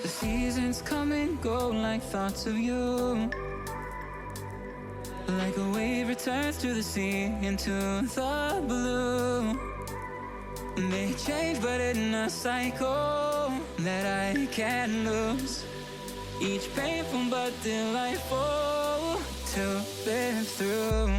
The seasons come and go like thoughts of you. Like a wave returns to the sea into the blue. They change but in a cycle that I can't lose. Each painful but delightful to live through.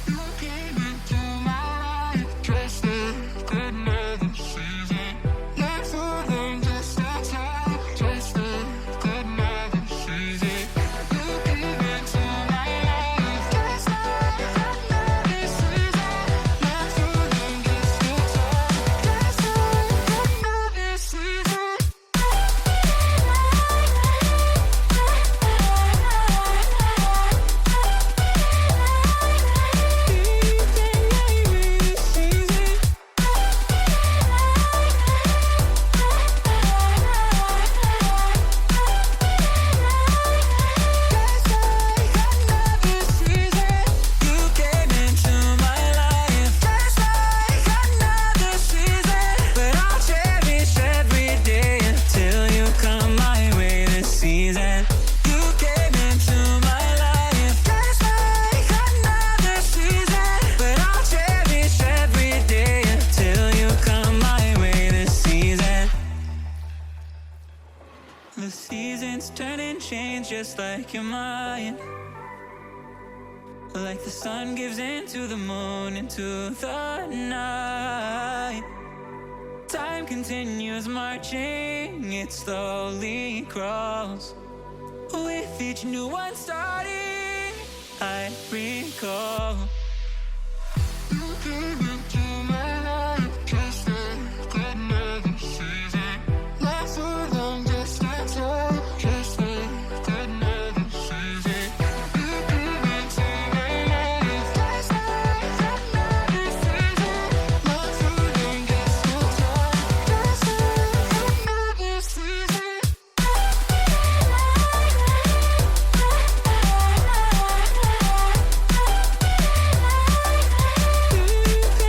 You came into my life dressed like another season. Not for long, just a time, just like another season. You came into my life dressed like another season. Not for long, just a time, just like another season. The seasons turn and change just like your mind. Like the sun gives into the moon, into the night. Time continues marching, it slowly crawls. With each new one starting, I recall. You came into my life just like another season. Not so long, just a time, just like another season. You came into my life just like another season. Not so long, just a time, just like another season. You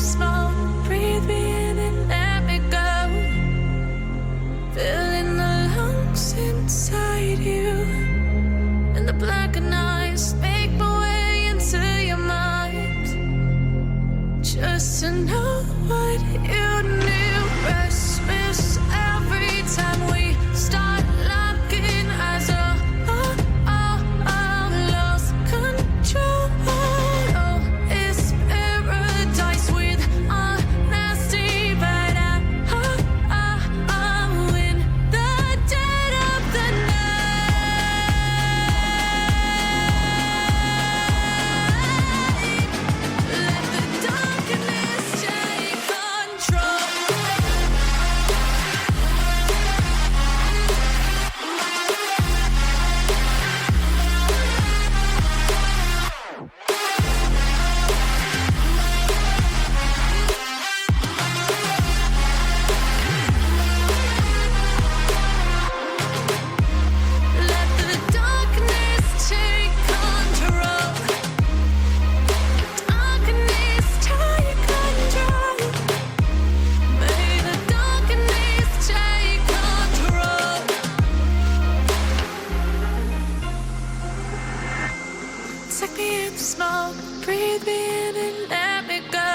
smoke, breathe me in and let me go. Filling the lungs inside you, and the blackened eyes make my way into your mind. Just to know what you knew. Restless every time we start locking eyes. Lost control. Oh, it's paradise with honesty, but I'm in the dead of the night. Let the darkness take control. Let the darkness take control. Darkness take control. May the darkness take control. Take me in the smoke, breathe me in and let me go.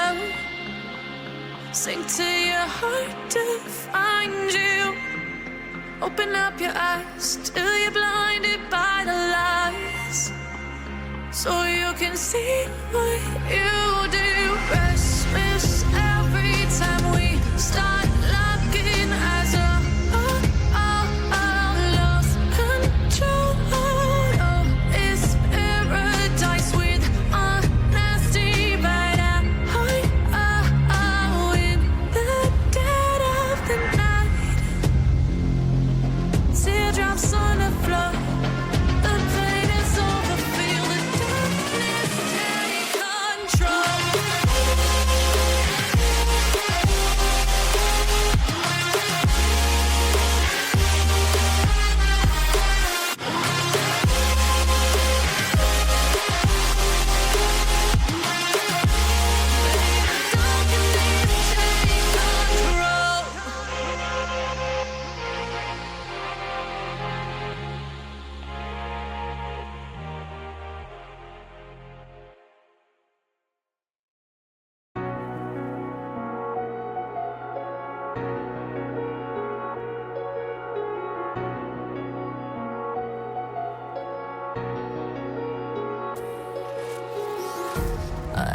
Sink to your heart to find you. Open up your eyes till you're blinded by the lies, so you can see what you do. Restless every time we start locking eyes. Lost control. Oh, it's paradise with honesty, but I'm in the dead of the night. Teardrops on the floor. The pain is over. Feel the darkness take control.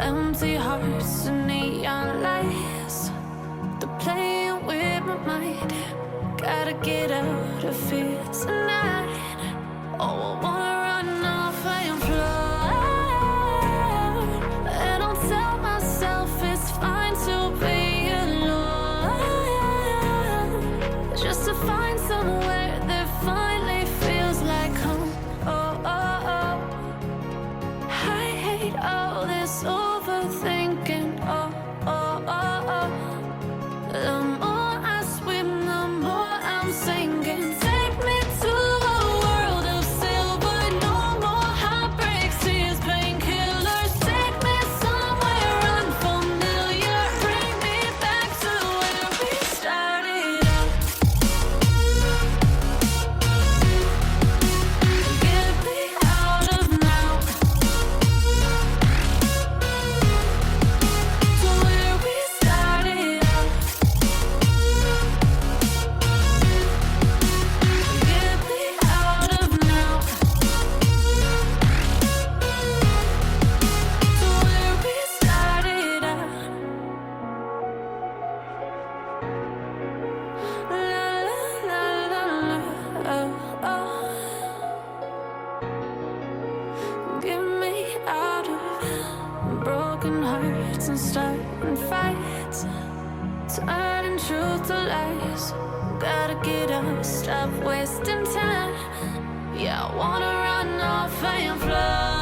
Empty hearts and neon lights, they're playing with my mind. Gotta get out of here tonight. Oh, I wanna run off and fly, and I'll tell myself it's fine to be alone, just to find somewhere that finally feels like home. Oh, oh, oh. I hate all this overthinking. Oh, oh, oh, oh. The more I swim, the more I'm sinking. Take me to a world of silver. No more heartbreaks, tears, painkillers. Take me somewhere unfamiliar. Bring me back to where we started out. Get me out of now. To where we started out. Get me out of now. To where we started out. La la la la la. Oh, oh. Get me out of broken hearts and starting fights, turning truth to lies. Gotta get up, stop wasting time. Yeah, I wanna run off and fly.